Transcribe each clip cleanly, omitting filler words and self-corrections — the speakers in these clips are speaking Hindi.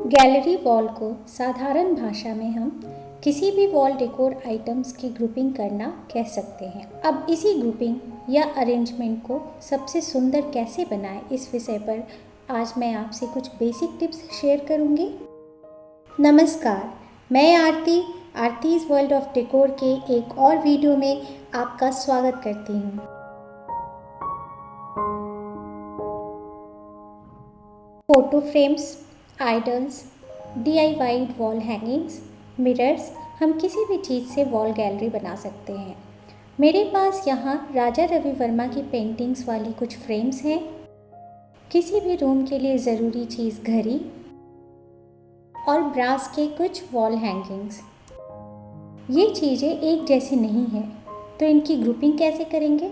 गैलरी वॉल को साधारण भाषा में हम किसी भी वॉल डेकोर आइटम्स की ग्रुपिंग करना कह सकते हैं। अब इसी ग्रुपिंग या अरेंजमेंट को सबसे सुंदर कैसे बनाएं, इस विषय पर आज मैं आपसे कुछ बेसिक टिप्स शेयर करूंगी। नमस्कार, मैं आरतीज वर्ल्ड ऑफ डेकोर के एक और वीडियो में आपका स्वागत करती हूँ। Photo frames, idols, DIY wall hangings, mirrors, हम किसी भी चीज़ से वॉल गैलरी बना सकते हैं। मेरे पास यहाँ राजा रवि वर्मा की पेंटिंग्स वाली कुछ फ्रेम्स हैं। किसी भी रूम के लिए ज़रूरी चीज़ घड़ी और ब्रास के कुछ वॉल हैंगिंग्स। ये चीज़ें एक जैसी नहीं हैं, तो इनकी ग्रुपिंग कैसे करेंगे?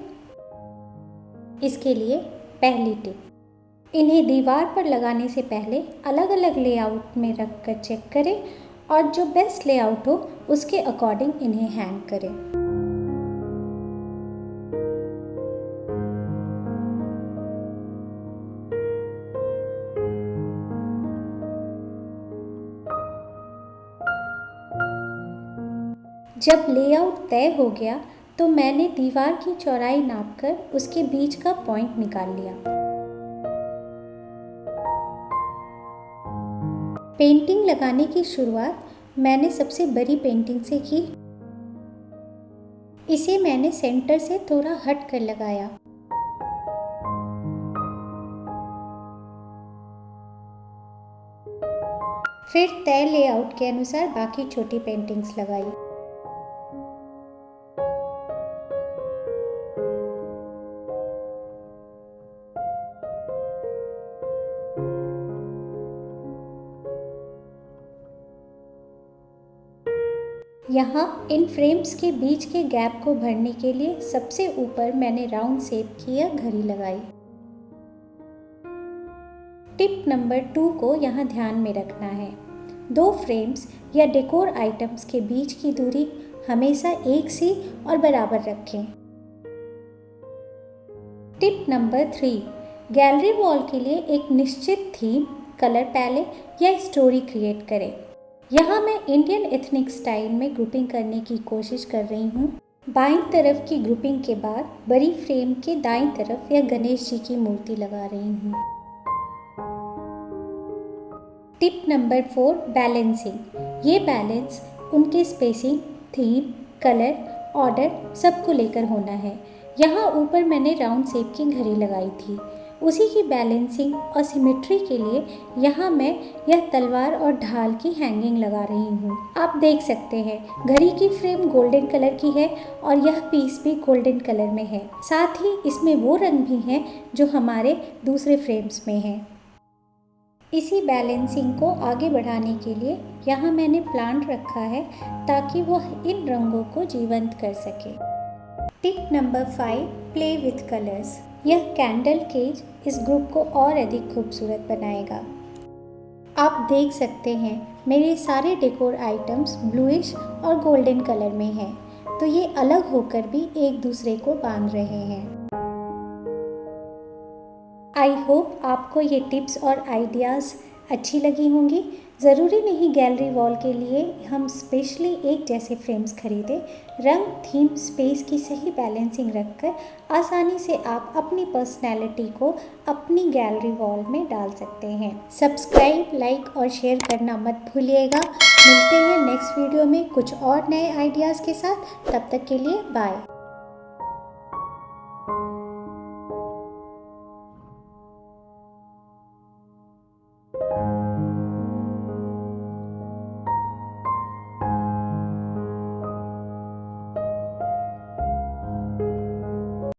इसके लिए पहली टिप, इन्हें दीवार पर लगाने से पहले अलग अलग लेआउट में रख कर चेक करें और जो बेस्ट लेआउट हो उसके अकॉर्डिंग इन्हें हैंग करें। जब लेआउट तय हो गया तो मैंने दीवार की चौड़ाई नापकर उसके बीच का पॉइंट निकाल लिया। पेंटिंग लगाने की शुरुआत मैंने सबसे बड़ी पेंटिंग से की। इसे मैंने सेंटर से थोड़ा हट कर लगाया। फिर तय लेआउट के अनुसार बाकी छोटी पेंटिंग्स लगाई। यहाँ इन फ्रेम्स के बीच के गैप को भरने के लिए सबसे ऊपर मैंने राउंड शेप की यह घड़ी लगाई। टिप नंबर 2 को यहाँ ध्यान में रखना है। 2 फ्रेम्स या डेकोर आइटम्स के बीच की दूरी हमेशा एक सी और बराबर रखें। टिप नंबर 3, गैलरी वॉल के लिए एक निश्चित थीम, कलर पैलेट या स्टोरी क्रिएट करें। यहाँ मैं इंडियन एथनिक स्टाइल में ग्रुपिंग करने की कोशिश कर रही हूँ। बाईं तरफ की ग्रुपिंग के बाद बड़ी फ्रेम के दाईं तरफ यह गणेश जी की मूर्ति लगा रही हूँ। Tip number 4, balancing. ये बैलेंस उनके स्पेसिंग, थीम, कलर, ऑर्डर सबको लेकर होना है। यहाँ ऊपर मैंने राउंड शेप की घड़ी लगाई थी, उसी की बैलेंसिंग और सिमेट्री के लिए यहाँ मैं यह तलवार और ढाल की हैंगिंग लगा रही हूँ। आप देख सकते हैं घड़ी की फ्रेम गोल्डन कलर की है और यह पीस भी गोल्डन कलर में है। साथ ही इसमें वो रंग भी हैं जो हमारे दूसरे फ्रेम्स में हैं। इसी बैलेंसिंग को आगे बढ़ाने के लिए यहाँ मैंने प्लांट रखा है ताकि वह इन रंगों को जीवंत कर सके। Tip number 5, play with colours. यह कैंडल केज इस ग्रुप को और अधिक खूबसूरत बनाएगा। आप देख सकते हैं मेरे सारे डेकोर आइटम्स ब्लूइश और गोल्डन कलर में हैं, तो ये अलग होकर भी एक दूसरे को बांध रहे हैं। आई होप आपको ये टिप्स और आइडियाज़ अच्छी लगी होंगी। ज़रूरी नहीं गैलरी वॉल के लिए हम स्पेशली एक जैसे फ्रेम्स खरीदें। रंग, थीम, स्पेस की सही बैलेंसिंग रखकर आसानी से आप अपनी पर्सनैलिटी को अपनी गैलरी वॉल में डाल सकते हैं। सब्सक्राइब, लाइक और शेयर करना मत भूलिएगा। मिलते हैं नेक्स्ट वीडियो में कुछ और नए आइडियाज़ के साथ। तब तक के लिए बाय।